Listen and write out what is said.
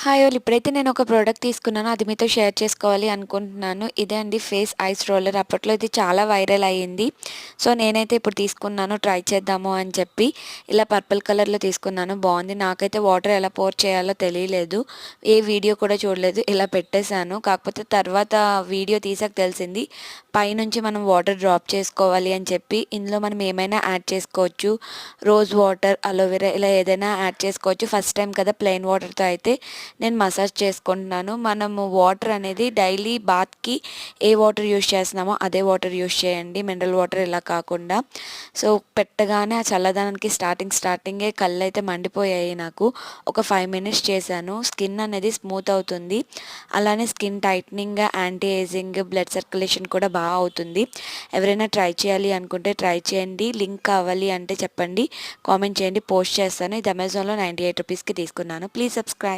Hi all ఇప్పుడైతే నేను ఒక ప్రోడక్ట్ తీసుకున్నాను. అది మీతో షేర్ చేసుకోవాలి అనుకుంటున్నాను. ఇదే అండి ఫేస్ ఐస్ రోలర్. అప్పట్లో ఇది చాలా వైరల్ అయ్యింది. సో, నేనైతే ఇప్పుడు తీసుకున్నాను ట్రై చేద్దాము అని చెప్పి. ఇలా పర్పుల్ కలర్‌లో తీసుకున్నాను. బావుంది. నాకైతే వాటర్ ఎలా పోర్ చేయాలో తెలియలేదు. ఏ వీడియో కూడా చూడలేదు. ఇలా పెట్టేశాను. కాకపోతే తర్వాత వీడియో తీసాక తెలిసింది. పైనుంచి మనం వాటర్ డ్రాప్ చేసుకోవాలి అని చెప్పి. ఇందులో మనం ఏమైనా యాడ్ చేసుకోవచ్చు. రోజ్ వాటర్, అలోవెరా ఇలా ఏదైనా యాడ్ చేసుకోవచ్చు. ఫస్ట్ టైం కదా ప్లెయిన్ వాటర్‌తో అయితే నేను మసాజ్ చేసుకుంటున్నాను. మనము వాటర్ అనేది డైలీ బాత్‌కి ఏ వాటర్ యూజ్ చేస్తున్నామో అదే వాటర్ యూజ్ చేయండి. మినరల్ వాటర్ ఇలా కాకుండా. సో, పెట్టగానే ఆ చల్లదనానికి స్టార్టింగే కళ్ళైతే మండిపోయాయి నాకు. ఒక 5 మినిట్స్ చేశాను. స్కిన్ అనేది స్మూత్ అవుతుంది. అలానే skin tightening, anti ageing, blood circulation కూడా బాగా అవుతుంది. ఎవరైనా ట్రై చేయాలి అనుకుంటే ట్రై చేయండి. లింక్ కావాలి అంటే చెప్పండి. కామెంట్ చేయండి. పోస్ట్ చేస్తాను. ఇది అమెజాన్‌లో 98 రూపీస్‌కి తీసుకున్నాను. Please subscribe.